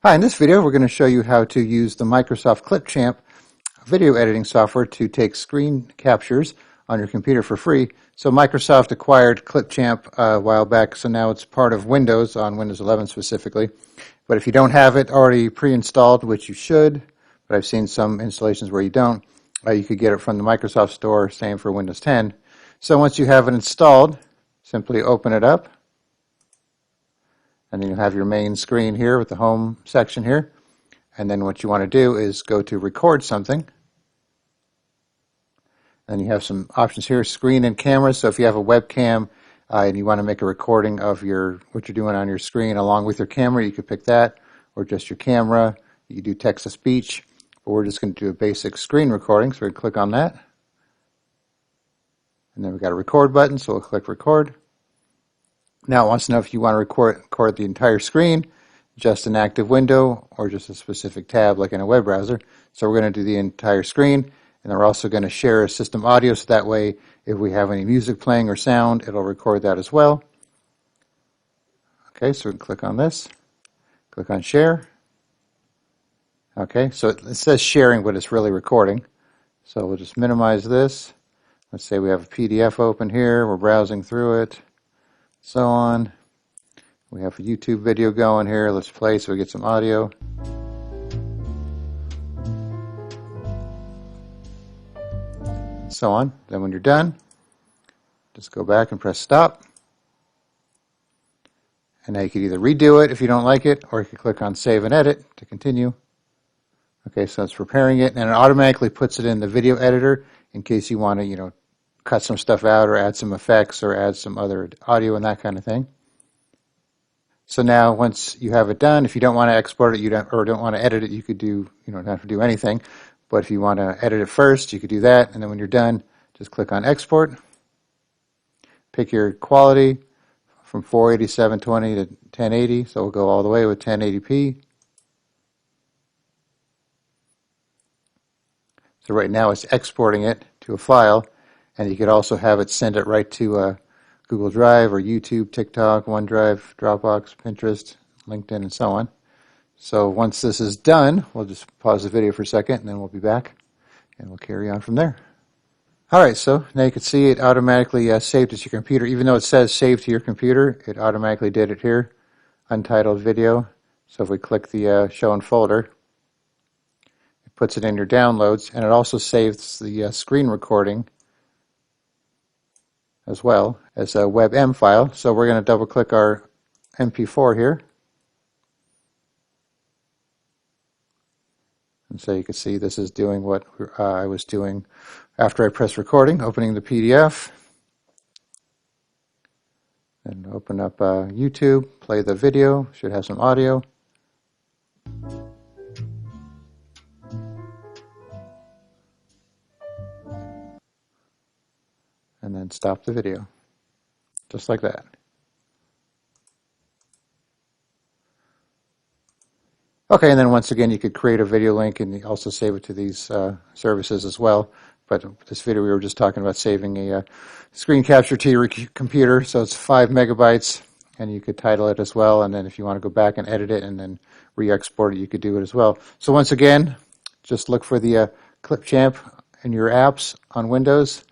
Hi, in this video we're going to show you how to use the Microsoft Clipchamp video editing software to take screen captures on your computer for free. So Microsoft acquired Clipchamp a while back, so now it's part of Windows, on Windows 11 specifically. But if you don't have it already pre-installed, which you should, but I've seen some installations where you don't, you could get it from the Microsoft Store, same for Windows 10. So once you have it installed, simply open it up. And then you have your main screen here with the home section here. And then what you want to do is go to record something. And you have some options here, screen and camera. So if you have a webcam and you want to make a recording of what you're doing on your screen along with your camera, you could pick that, or just your camera. You can do text to speech, but we're just going to do a basic screen recording. So we're going to click on that. And then we've got a record button, so we'll click record. Now it wants to know if you want to record the entire screen, just an active window, or just a specific tab like in a web browser. So we're going to do the entire screen, and we're also going to share a system audio, so that way if we have any music playing or sound, it'll record that as well. Okay, so we can click on this, click on share. Okay, so it says sharing, but it's really recording. So we'll just minimize this. Let's say we have a PDF open here, we're browsing through it. So on. We have a YouTube video going here. Let's play so we get some audio. So on. Then when you're done, just go back and press stop. And now you can either redo it if you don't like it, or you can click on save and edit to continue. Okay, so it's preparing it, and it automatically puts it in the video editor in case you want to, cut some stuff out or add some effects or add some other audio and that kind of thing. So now once you have it done, if you don't want to export it or don't want to edit it, you could do, don't have to do anything. But if you want to edit it first, you could do that. And then when you're done, just click on export. Pick your quality from 480, 720 to 1080. So we'll go all the way with 1080p. So right now it's exporting it to a file. And you could also have it send it right to Google Drive or YouTube, TikTok, OneDrive, Dropbox, Pinterest, LinkedIn, and so on. So once this is done, we'll just pause the video for a second, and then we'll be back, and we'll carry on from there. All right, so now you can see it automatically saved it to your computer. Even though it says save to your computer, it automatically did it here, untitled video. So if we click the show in folder, it puts it in your downloads, and it also saves the screen recording as well as a WebM file. So we're going to double click our MP4 here. And so you can see this is doing what I was doing after I pressed recording, opening the PDF. And open up YouTube, play the video, should have some audio. And then stop the video, just like that. Okay, and then once again, you could create a video link and also save it to these services as well. But this video, we were just talking about saving a screen capture to your computer. So it's 5 megabytes, and you could title it as well. And then if you want to go back and edit it and then re-export it, you could do it as well. So once again, just look for the Clipchamp in your apps on Windows.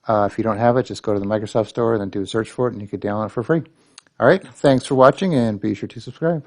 If you don't have it, just go to the Microsoft Store and then do a search for it, and you can download it for free. All right, thanks for watching, and be sure to subscribe.